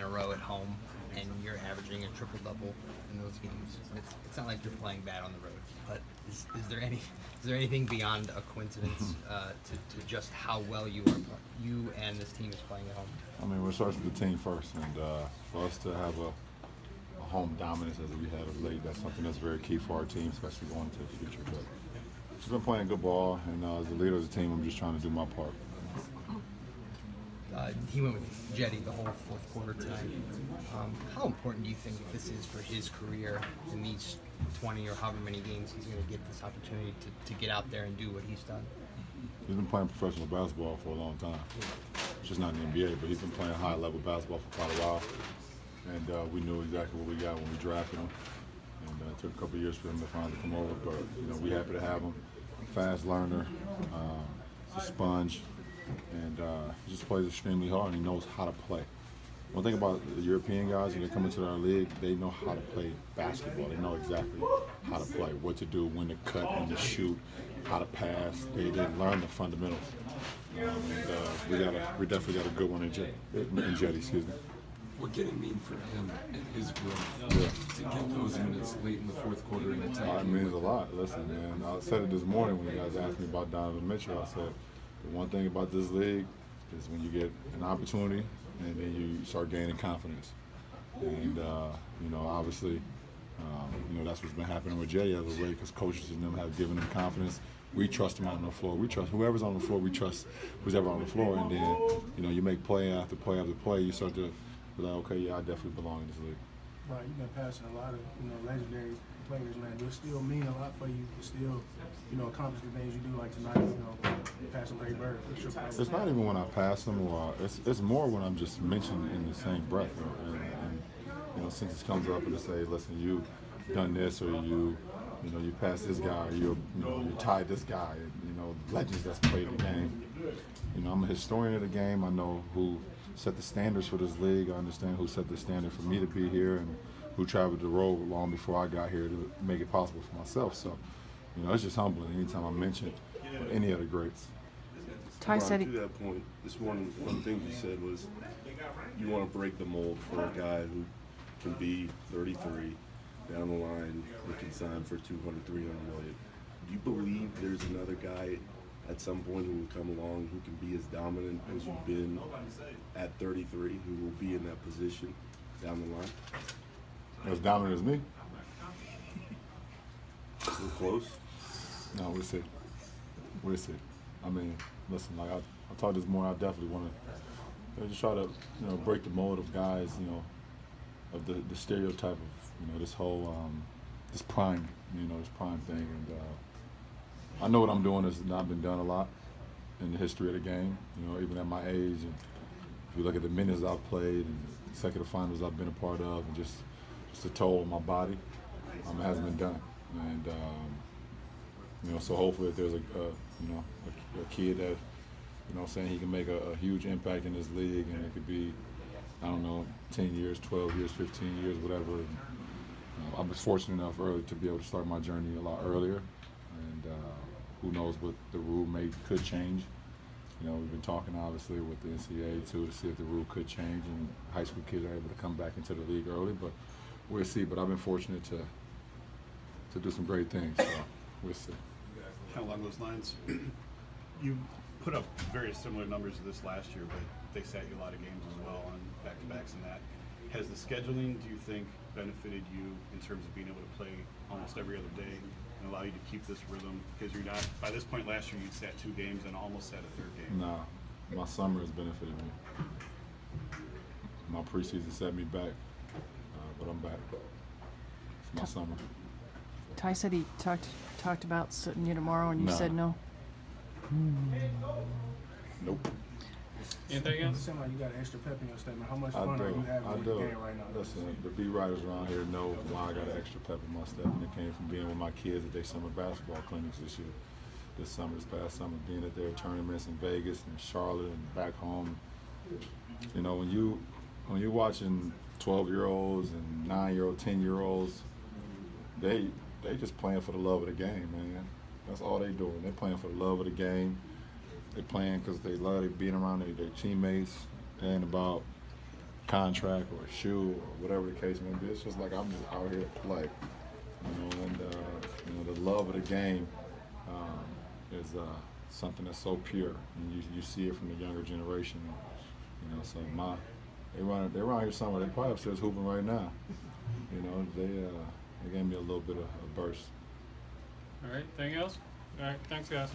a row at home, and you're averaging a triple-double in those games. It's not like you're playing bad on the road, but is there anything beyond a coincidence to just how well you and this team is playing at home? I mean, we're starting with the team first, and for us to have a home dominance as we have of late, that's something that's very key for our team, especially going into the future. But she's been playing good ball, and as the leader of the team, I'm just trying to do my part. He went with Jetty the whole fourth quarter tonight. How important do you think this is for his career in these 20 or however many games he's going to get this opportunity to get out there and do what he's done? He's been playing professional basketball for a long time. It's just not in the NBA, but he's been playing high-level basketball for quite a while. And we knew exactly what we got when we drafted him. And it took a couple of years for him to finally come over, but we're happy to have him. Fast learner, a sponge, and he just plays extremely hard, and he knows how to play. One thing about the European guys, when they come into our league, they know how to play basketball. They know exactly how to play, what to do, when to cut, when to shoot, how to pass. They learn the fundamentals. We definitely got a good one in Jetty, excuse me. What can it mean for him and his growth to get those minutes late in the fourth quarter in a tight game? It means a lot. Listen, man, I said it this morning when you guys asked me about Donovan Mitchell. I said the one thing about this league is when you get an opportunity and then you start gaining confidence. And, obviously, that's what's been happening with Jay as of late because coaches and them have given him confidence. We trust him on the floor. We trust whoever's on the floor. We trust who's ever on the floor. And then, you make play after play after play. You start to be like, okay, yeah, I definitely belong in this league. Right, you've been passing a lot of, legendary players, man. It still mean a lot for you to still, accomplish the things you do like tonight, passing Ray Bird. It's not even when I pass them, or it's more when I'm just mentioned in the same breath. And since it comes up and to say, listen, you done this, or you passed this guy, or you tied this guy, legends that's played the game. I'm a historian of the game. I know who set the standards for this league. I understand who set the standard for me to be here and who traveled the road long before I got here to make it possible for myself. So, it's just humbling anytime I mention any of the greats. Ty said to that point, this one thing you said was you want to break the mold for a guy who can be 33 down the line, who can sign for 200, 300 million. Do you believe there's another guy at some point who will come along who can be as dominant as you've been at 33, who will be in that position down the line? As dominant as me? We're close. No, we'll see. We'll see. I mean, listen, like I talked this morning, I definitely want to just try to, break the mold of guys, of the stereotype of, this whole, this prime thing. And I know what I'm doing has not been done a lot in the history of the game, even at my age. And if you look at the minutes I've played and consecutive finals I've been a part of, and just the toll on my body, it hasn't been done. And, so hopefully if there's a kid that, saying he can make a huge impact in this league, and it could be, 10 years, 12 years, 15 years, whatever. And, I was fortunate enough early to be able to start my journey a lot earlier. And who knows what the rule could change. We've been talking obviously with the NCAA too to see if the rule could change and high school kids are able to come back into the league early, but we'll see. But I've been fortunate to do some great things, so we'll see. Kind of along those lines, you put up very similar numbers to this last year, but they sat you a lot of games as well on back-to-backs and that. Has the scheduling, do you think, benefited you in terms of being able to play almost every other day and allow you to keep this rhythm? Because you're not, by this point last year, you'd sat 2 games and almost sat a 3rd game. Nah, my summer has benefited me. My preseason set me back, but I'm back. It's my summer. Ty said he talked about sitting you tomorrow, and you said no. Nope. Anything else? It sounds like you got extra pep in your statement. How much I fun do. are you having with the game right now? Listen, the beat writers around here know why I got an extra pep in my step, and it came from being with my kids at their summer basketball clinics this past summer, being at their tournaments in Vegas and Charlotte and back home. When you're watching 12-year-olds and 9-year-olds, 10-year-olds, they just playing for the love of the game, man. That's all they doing. They're playing for the love of the game. They're playing because they love being around their teammates. And about contract or a shoe or whatever the case may be. It's just like I'm just out here to play, and the love of the game is something that's so pure, and you see it from the younger generation. So they're around here somewhere. They probably upstairs hooping right now. They gave me a little bit of a burst. All right. Anything else? All right. Thanks, guys.